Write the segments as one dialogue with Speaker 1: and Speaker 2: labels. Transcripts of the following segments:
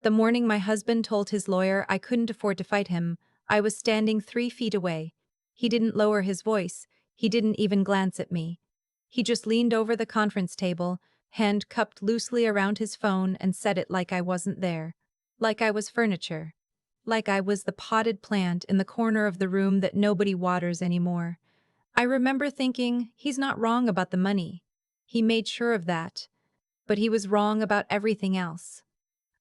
Speaker 1: The morning my husband told his lawyer I couldn't afford to fight him, I was standing 3 feet away. He didn't lower his voice. He didn't even glance at me. He just leaned over the conference table, hand cupped loosely around his phone, and said it like I wasn't there. Like I was furniture. Like I was the potted plant in the corner of the room that nobody waters anymore. I remember thinking, he's not wrong about the money. He made sure of that. But he was wrong about everything else.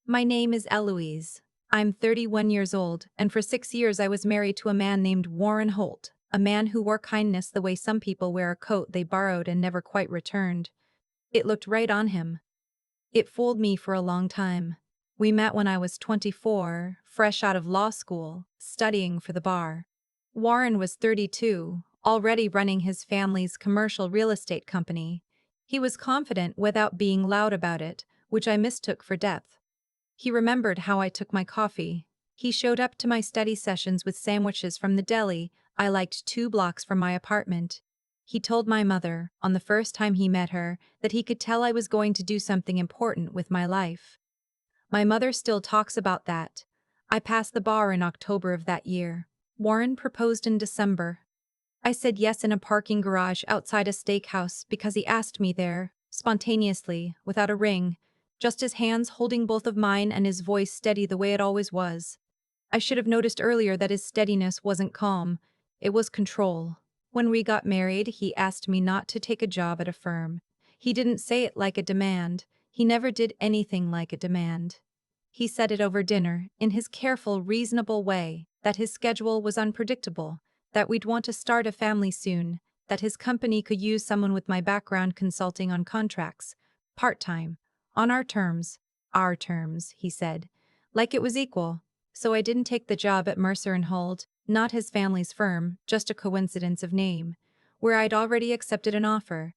Speaker 1: My name is Eloise. I'm 31 years old, and for 6 years I was married to a man named Warren Holt, a man who wore kindness the way some people wear a coat they borrowed and never quite returned. It looked right on him. It fooled me for a long time. We met when I was 24, fresh out of law school, studying for the bar. Warren was 32, already running his family's commercial real estate company. He was confident without being loud about it, which I mistook for depth. He remembered how I took my coffee. He showed up to my study sessions with sandwiches from the deli I liked 2 blocks from my apartment. He told my mother, on the first time he met her, that he could tell I was going to do something important with my life. My mother still talks about that. I passed the bar in October of that year. Warren proposed in December. I said yes in a parking garage outside a steakhouse because he asked me there, spontaneously, without a ring, just his hands holding both of mine and his voice steady the way it always was. I should have noticed earlier that his steadiness wasn't calm, it was control. When we got married, he asked me not to take a job at a firm. He didn't say it like a demand. He never did anything like a demand. He said it over dinner, in his careful, reasonable way, that his schedule was unpredictable, that we'd want to start a family soon, that his company could use someone with my background consulting on contracts, part-time, on our terms, he said, like it was equal. So I didn't take the job at Mercer and Holt, not his family's firm, just a coincidence of name, where I'd already accepted an offer.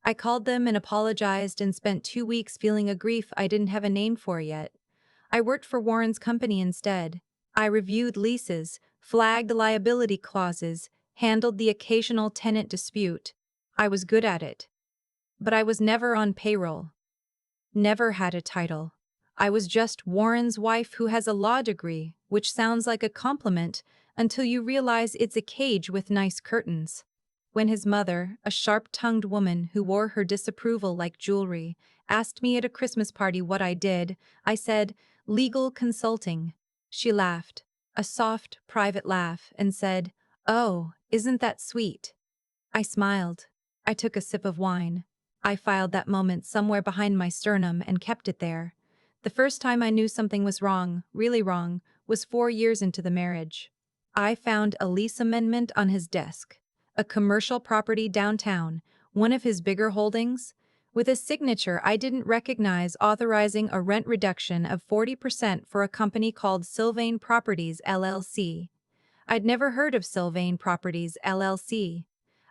Speaker 1: I called them and apologized and spent 2 weeks feeling a grief I didn't have a name for yet. I worked for Warren's company instead. I reviewed leases, flagged liability clauses, handled the occasional tenant dispute. I was good at it. But I was never on payroll. Never had a title. I was just Warren's wife who has a law degree, which sounds like a compliment until you realize it's a cage with nice curtains. When his mother, a sharp-tongued woman who wore her disapproval like jewelry, asked me at a Christmas party what I did, I said, legal consulting. She laughed, a soft, private laugh, and said, "Oh, isn't that sweet?" I smiled. I took a sip of wine. I filed that moment somewhere behind my sternum and kept it there. The first time I knew something was wrong, really wrong, was 4 years into the marriage. I found a lease amendment on his desk. A commercial property downtown, one of his bigger holdings, with a signature I didn't recognize authorizing a rent reduction of 40% for a company called Sylvain Properties LLC. I'd never heard of Sylvain Properties LLC.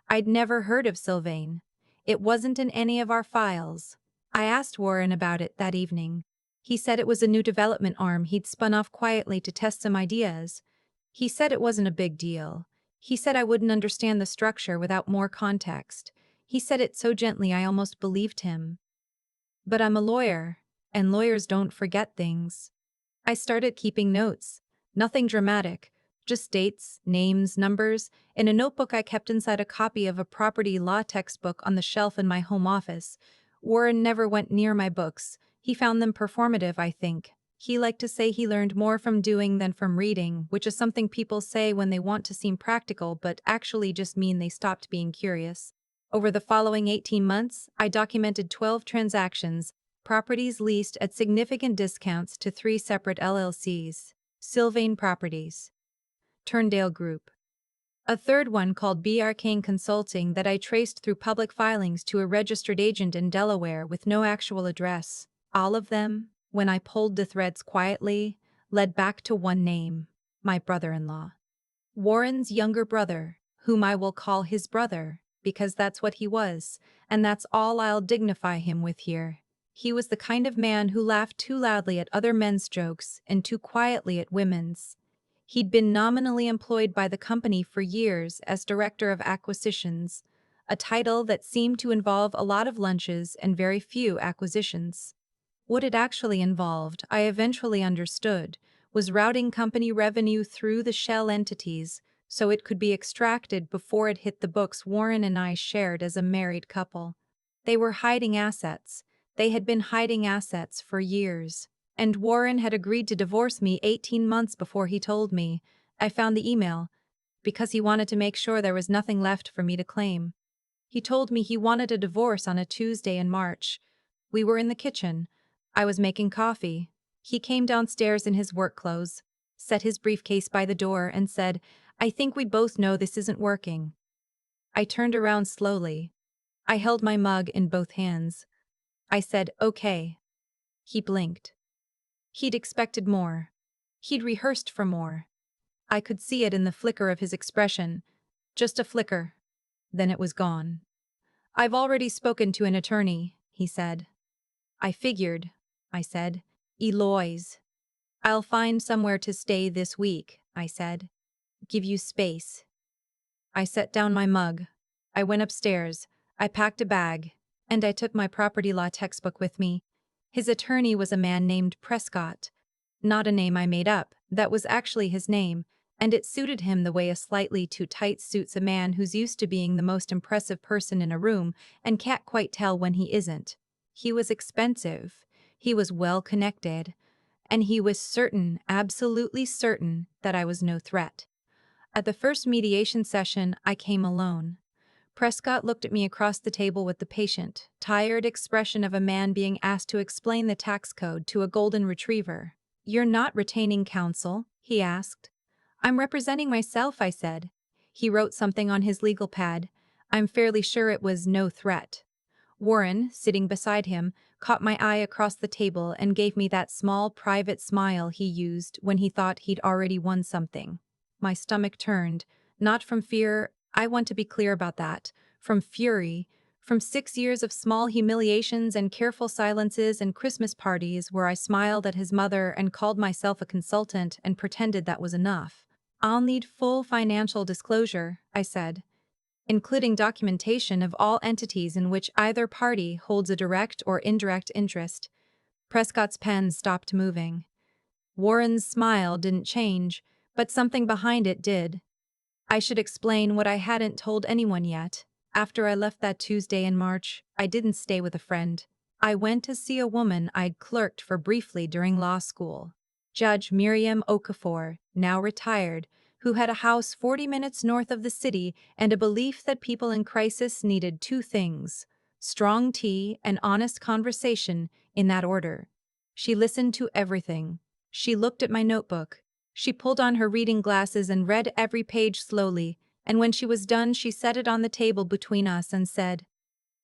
Speaker 1: I'd never heard of Sylvain. It wasn't in any of our files. I asked Warren about it that evening. He said it was a new development arm he'd spun off quietly to test some ideas. He said it wasn't a big deal. He said I wouldn't understand the structure without more context. He said it so gently I almost believed him. But I'm a lawyer, and lawyers don't forget things. I started keeping notes. Nothing dramatic, just dates, names, numbers, in a notebook I kept inside a copy of a property law textbook on the shelf in my home office. Warren never went near my books. He found them performative, I think. He liked to say he learned more from doing than from reading, which is something people say when they want to seem practical but actually just mean they stopped being curious. Over the following 18 months, I documented 12 transactions, properties leased at significant discounts to 3 separate LLCs, Sylvain Properties, Turndale Group, a third one called B. Arcane Consulting that I traced through public filings to a registered agent in Delaware with no actual address. All of them, when I pulled the threads quietly, led back to one name, my brother-in-law. Warren's younger brother, whom I will call his brother, because that's what he was, and that's all I'll dignify him with here. He was the kind of man who laughed too loudly at other men's jokes and too quietly at women's. He'd been nominally employed by the company for years as Director of Acquisitions, a title that seemed to involve a lot of lunches and very few acquisitions. What it actually involved, I eventually understood, was routing company revenue through the shell entities so it could be extracted before it hit the books Warren and I shared as a married couple. They were hiding assets. They had been hiding assets for years. And Warren had agreed to divorce me 18 months before he told me. I found the email because he wanted to make sure there was nothing left for me to claim. He told me he wanted a divorce on a Tuesday in March. We were in the kitchen. I was making coffee. He came downstairs in his work clothes, set his briefcase by the door, and said, "I think we both know this isn't working." I turned around slowly. I held my mug in both hands. I said, "Okay." He blinked. He'd expected more. He'd rehearsed for more. I could see it in the flicker of his expression. Just a flicker. Then it was gone. "I've already spoken to an attorney," he said. "I figured," I said. "Eloise." "I'll find somewhere to stay this week," I said. "Give you space." I set down my mug. I went upstairs. I packed a bag. And I took my property law textbook with me. His attorney was a man named Prescott. Not a name I made up, that was actually his name, and it suited him the way a slightly too tight suits a man who's used to being the most impressive person in a room and can't quite tell when he isn't. He was expensive. He was well-connected. And he was certain, absolutely certain, that I was no threat. At the first mediation session, I came alone. Prescott looked at me across the table with the patient, tired expression of a man being asked to explain the tax code to a golden retriever. "You're not retaining counsel?" he asked. "I'm representing myself," I said. He wrote something on his legal pad. I'm fairly sure it was "no threat." Warren, sitting beside him, caught my eye across the table and gave me that small private smile he used when he thought he'd already won something. My stomach turned, not from fear, I want to be clear about that, from fury, from 6 years of small humiliations and careful silences and Christmas parties where I smiled at his mother and called myself a consultant and pretended that was enough. "I'll need full financial disclosure," I said, "including documentation of all entities in which either party holds a direct or indirect interest." Prescott's pen stopped moving. Warren's smile didn't change, but something behind it did. I should explain what I hadn't told anyone yet. After I left that Tuesday in March, I didn't stay with a friend. I went to see a woman I'd clerked for briefly during law school. Judge Miriam Okafor, now retired, who had a house 40 minutes north of the city and a belief that people in crisis needed two things: strong tea and honest conversation, in that order. She listened to everything. She looked at my notebook. She pulled on her reading glasses and read every page slowly, and when she was done she set it on the table between us and said,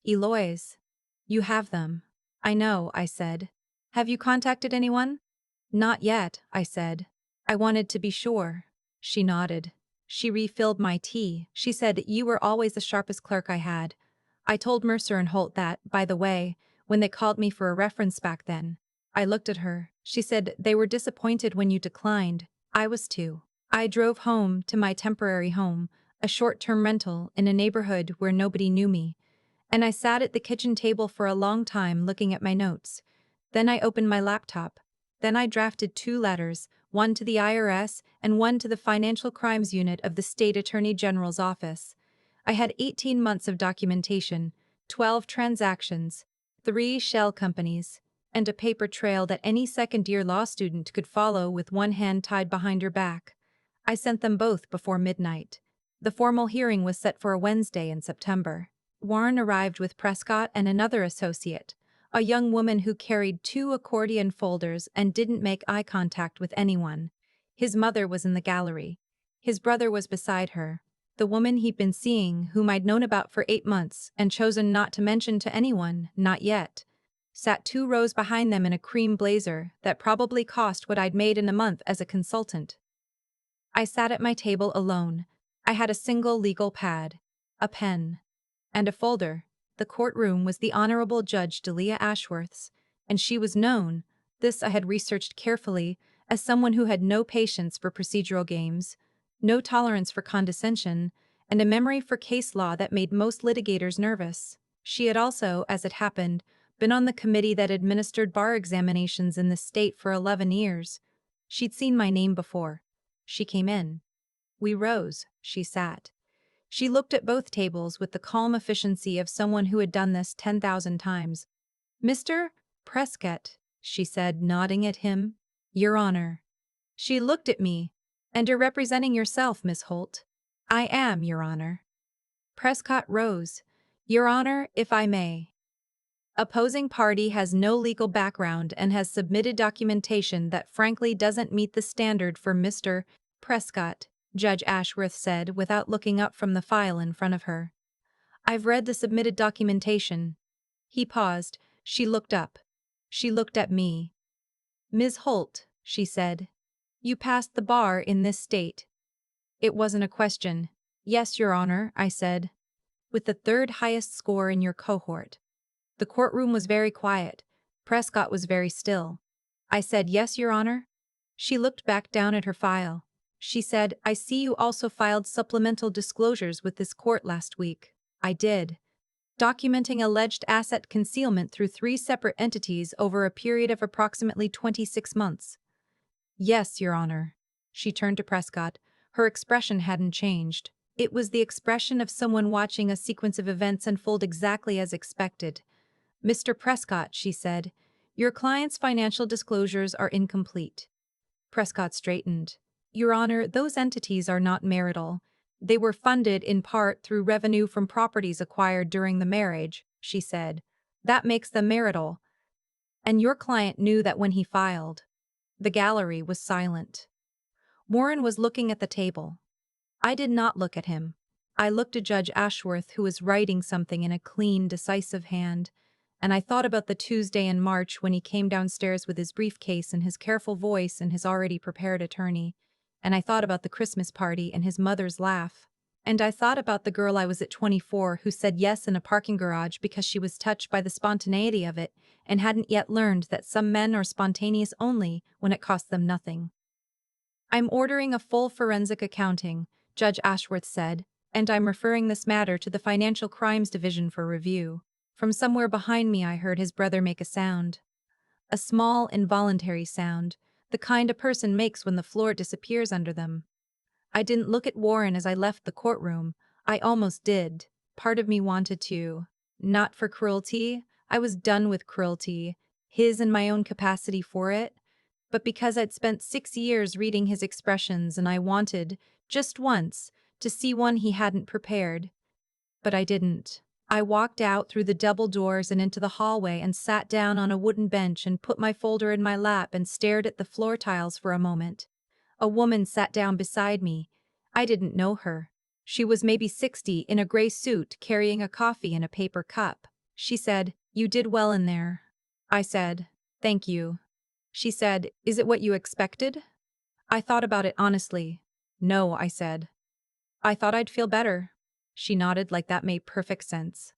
Speaker 1: "Eloise, you have them." "I know," I said. "Have you contacted anyone?" "Not yet," I said. "I wanted to be sure." She nodded. She refilled my tea. She said, "You were always the sharpest clerk I had. I told Mercer and Holt that, by the way, when they called me for a reference back then." I looked at her. She said, "They were disappointed when you declined." I was too. I drove home to my temporary home, a short-term rental in a neighborhood where nobody knew me, and I sat at the kitchen table for a long time looking at my notes. Then I opened my laptop. Then I drafted 2 letters, one to the IRS and one to the Financial Crimes Unit of the State Attorney General's office. I had 18 months of documentation, 12 transactions, 3 shell companies, and a paper trail that any second-year law student could follow with one hand tied behind her back. I sent them both before midnight. The formal hearing was set for a Wednesday in September. Warren arrived with Prescott and another associate, a young woman who carried 2 accordion folders and didn't make eye contact with anyone. His mother was in the gallery. His brother was beside her. The woman he'd been seeing, whom I'd known about for 8 months and chosen not to mention to anyone, not yet, sat 2 rows behind them in a cream blazer that probably cost what I'd made in a month as a consultant. I sat at my table alone. I had a single legal pad, a pen, and a folder. The courtroom was the Honorable Judge Ashworth's, and she was known, this I had researched carefully, as someone who had no patience for procedural games, no tolerance for condescension, and a memory for case law that made most litigators nervous. She had also, as it happened, been on the committee that administered bar examinations in the state for 11 years. She'd seen my name before. She came in. We rose. She sat. She looked at both tables with the calm efficiency of someone who had done this 10,000 times. "Mr. Prescott," she said, nodding at him. "Your Honor." She looked at me. "And you're representing yourself, Miss Holt." "I am, Your Honor." Prescott rose. "Your Honor, if I may. Opposing party has no legal background and has submitted documentation that frankly doesn't meet the standard for Mr. Prescott," Judge Ashworth said without looking up from the file in front of her. "I've read the submitted documentation." He paused. She looked up. She looked at me. "Ms. Holt," she said, "you passed the bar in this state." It wasn't a question. "Yes, Your Honor," I said. "With the third highest score in your cohort." The courtroom was very quiet. Prescott was very still. I said, "Yes, Your Honor." She looked back down at her file. She said, "I see you also filed supplemental disclosures with this court last week." I did. Documenting alleged asset concealment through 3 separate entities over a period of approximately 26 months. "Yes, Your Honor." She turned to Prescott. Her expression hadn't changed. It was the expression of someone watching a sequence of events unfold exactly as expected. "Mr. Prescott," she said, "your client's financial disclosures are incomplete." Prescott straightened. "Your Honor, those entities are not marital. They were funded in part through revenue from properties acquired during the marriage," she said. "That makes them marital. And your client knew that when he filed." The gallery was silent. Warren was looking at the table. I did not look at him. I looked at Judge Ashworth, who was writing something in a clean, decisive hand, and I thought about the Tuesday in March when he came downstairs with his briefcase and his careful voice and his already prepared attorney, and I thought about the Christmas party and his mother's laugh, and I thought about the girl I was at 24 who said yes in a parking garage because she was touched by the spontaneity of it and hadn't yet learned that some men are spontaneous only when it costs them nothing. "I'm ordering a full forensic accounting," Judge Ashworth said, "and I'm referring this matter to the Financial Crimes Division for review." From somewhere behind me I heard his brother make a sound. A small, involuntary sound, the kind a person makes when the floor disappears under them. I didn't look at Warren as I left the courtroom. I almost did. Part of me wanted to. Not for cruelty. I was done with cruelty, his and my own capacity for it, but because I'd spent 6 years reading his expressions and I wanted, just once, to see one he hadn't prepared. But I didn't. I walked out through the double doors and into the hallway and sat down on a wooden bench and put my folder in my lap and stared at the floor tiles for a moment. A woman sat down beside me. I didn't know her. She was maybe 60, in a gray suit, carrying a coffee in a paper cup. She said, "You did well in there." I said, "Thank you." She said, "Is it what you expected?" I thought about it honestly. "No," I said. "I thought I'd feel better." She nodded like that made perfect sense.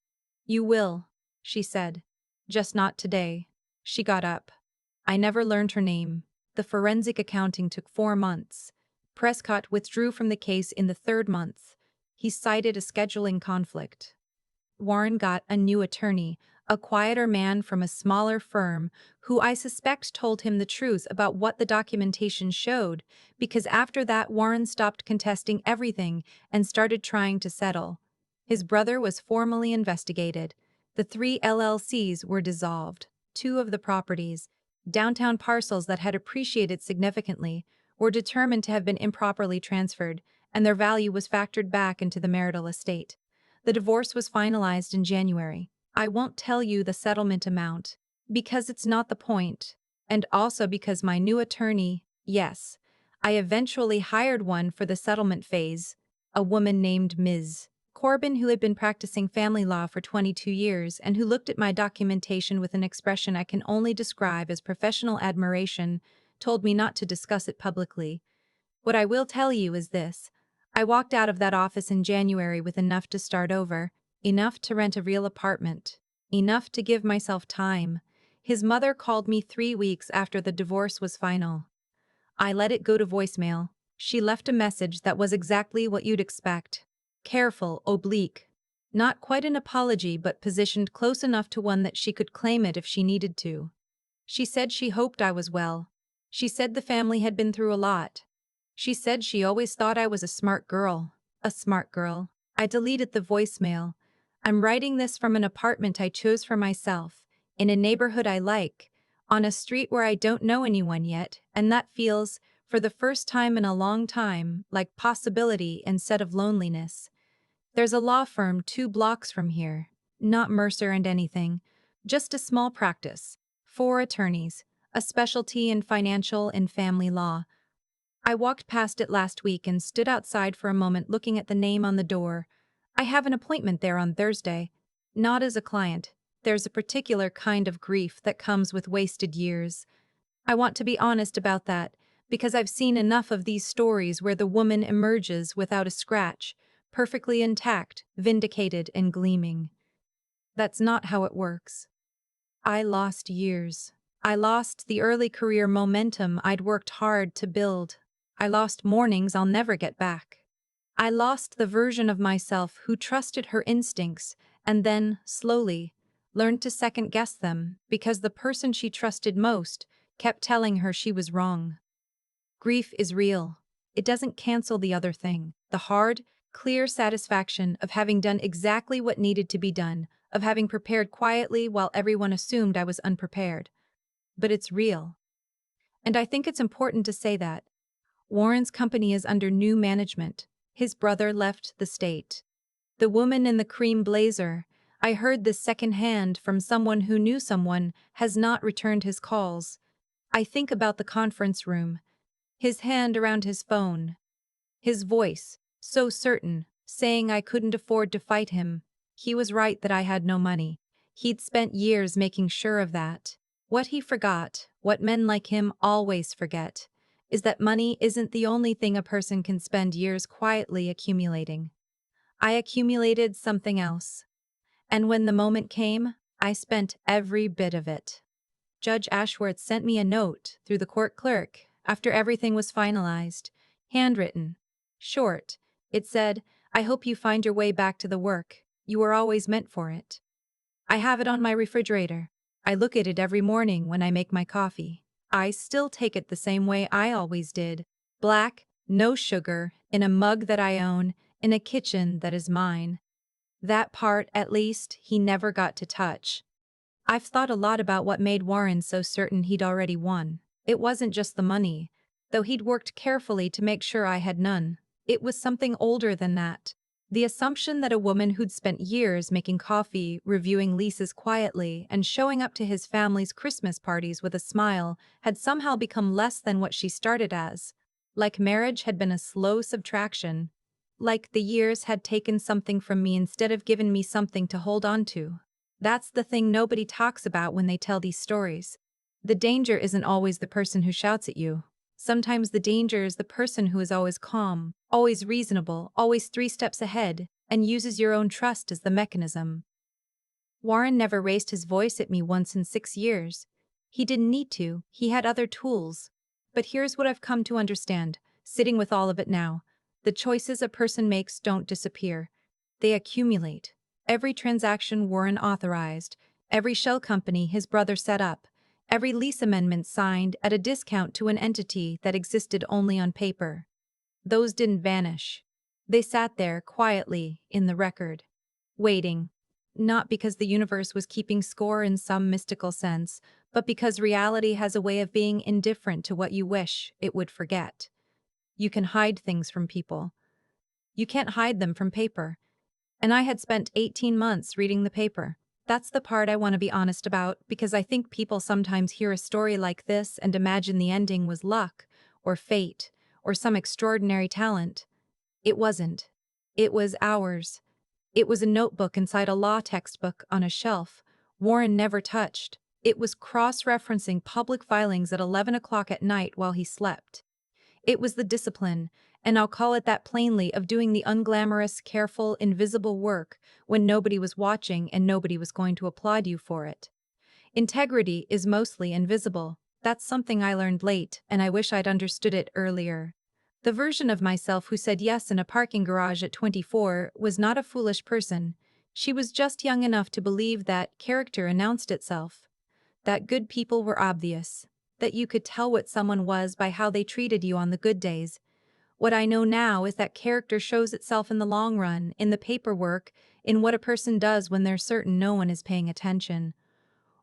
Speaker 1: "You will," she said. "Just not today." She got up. I never learned her name. The forensic accounting took 4 months. Prescott withdrew from the case in the 3rd month. He cited a scheduling conflict. Warren got a new attorney, a quieter man from a smaller firm, who I suspect told him the truth about what the documentation showed, because after that Warren stopped contesting everything and started trying to settle. His brother was formally investigated. The 3 LLCs were dissolved. 2 of the properties, downtown parcels that had appreciated significantly, were determined to have been improperly transferred, and their value was factored back into the marital estate. The divorce was finalized in January. I won't tell you the settlement amount, because it's not the point, and also because my new attorney, yes, I eventually hired one for the settlement phase, a woman named Ms. Corbin, who had been practicing family law for 22 years and who looked at my documentation with an expression I can only describe as professional admiration, told me not to discuss it publicly. What I will tell you is this. I walked out of that office in January with enough to start over, enough to rent a real apartment, enough to give myself time. His mother called me 3 weeks after the divorce was final. I let it go to voicemail. She left a message that was exactly what you'd expect. Careful, oblique. Not quite an apology, but positioned close enough to one that she could claim it if she needed to. She said she hoped I was well. She said the family had been through a lot. She said she always thought I was a smart girl. A smart girl. I deleted the voicemail. I'm writing this from an apartment I chose for myself, in a neighborhood I like, on a street where I don't know anyone yet, and that feels, for the first time in a long time, like possibility instead of loneliness. There's a law firm 2 blocks from here. Not Mercer and anything. Just a small practice. 4 attorneys. A specialty in financial and family law. I walked past it last week and stood outside for a moment looking at the name on the door. I have an appointment there on Thursday. Not as a client. There's a particular kind of grief that comes with wasted years. I want to be honest about that, because I've seen enough of these stories where the woman emerges without a scratch, perfectly intact, vindicated, and gleaming. That's not how it works. I lost years. I lost the early career momentum I'd worked hard to build. I lost mornings I'll never get back. I lost the version of myself who trusted her instincts and then, slowly, learned to second-guess them because the person she trusted most kept telling her she was wrong. Grief is real. It doesn't cancel the other thing. The hard, clear satisfaction of having done exactly what needed to be done, of having prepared quietly while everyone assumed I was unprepared. But it's real. And I think it's important to say that. Warren's company is under new management. His brother left the state. The woman in the cream blazer, I heard this secondhand from someone who knew someone, has not returned his calls. I think about the conference room. His hand around his phone. His voice, so certain, saying I couldn't afford to fight him. He was right that I had no money. He'd spent years making sure of that. What he forgot, what men like him always forget, is that money isn't the only thing a person can spend years quietly accumulating. I accumulated something else. And when the moment came, I spent every bit of it. Judge Ashworth sent me a note through the court clerk after everything was finalized, handwritten. Short. It said, "I hope you find your way back to the work. You were always meant for it." I have it on my refrigerator. I look at it every morning when I make my coffee. I still take it the same way I always did. Black, no sugar, in a mug that I own, in a kitchen that is mine. That part, at least, he never got to touch. I've thought a lot about what made Warren so certain he'd already won. It wasn't just the money, though he'd worked carefully to make sure I had none. It was something older than that. The assumption that a woman who'd spent years making coffee, reviewing leases quietly, and showing up to his family's Christmas parties with a smile had somehow become less than what she started as. Like marriage had been a slow subtraction. Like the years had taken something from me instead of given me something to hold on to. That's the thing nobody talks about when they tell these stories. The danger isn't always the person who shouts at you. Sometimes the danger is the person who is always calm, always reasonable, always 3 steps ahead, and uses your own trust as the mechanism. Warren never raised his voice at me once in 6 years. He didn't need to, he had other tools. But here's what I've come to understand, sitting with all of it now. The choices a person makes don't disappear. They accumulate. Every transaction Warren authorized, every shell company his brother set up, every lease amendment signed at a discount to an entity that existed only on paper. Those didn't vanish. They sat there quietly in the record, waiting. Not because the universe was keeping score in some mystical sense, but because reality has a way of being indifferent to what you wish it would forget. You can hide things from people. You can't hide them from paper. And I had spent 18 months reading the paper. That's the part I want to be honest about, because I think people sometimes hear a story like this and imagine the ending was luck, or fate, or some extraordinary talent. It wasn't. It was hours. It was a notebook inside a law textbook on a shelf Warren never touched. It was cross-referencing public filings at 11 o'clock at night while he slept. It was the discipline, and I'll call it that plainly, of doing the unglamorous, careful, invisible work when nobody was watching and nobody was going to applaud you for it. Integrity is mostly invisible. That's something I learned late, and I wish I'd understood it earlier. The version of myself who said yes in a parking garage at 24 was not a foolish person. She was just young enough to believe that character announced itself, that good people were obvious, that you could tell what someone was by how they treated you on the good days. What I know now is that character shows itself in the long run, in the paperwork, in what a person does when they're certain no one is paying attention.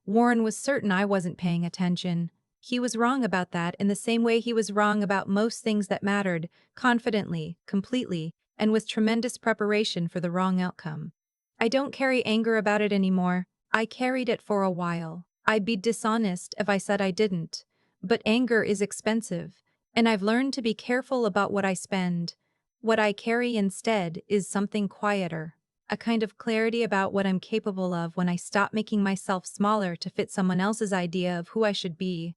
Speaker 1: Warren was certain I wasn't paying attention. He was wrong about that in the same way he was wrong about most things that mattered, confidently, completely, and with tremendous preparation for the wrong outcome. I don't carry anger about it anymore. I carried it for a while. I'd be dishonest if I said I didn't. But anger is expensive, and I've learned to be careful about what I spend. What I carry instead is something quieter, a kind of clarity about what I'm capable of when I stop making myself smaller to fit someone else's idea of who I should be.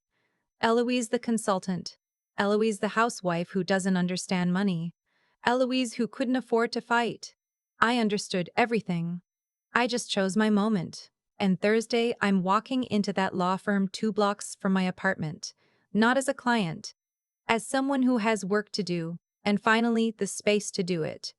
Speaker 1: Eloise the consultant. Eloise the housewife who doesn't understand money. Eloise who couldn't afford to fight. I understood everything. I just chose my moment. And Thursday, I'm walking into that law firm 2 blocks from my apartment. Not as a client, as someone who has work to do, and finally the space to do it.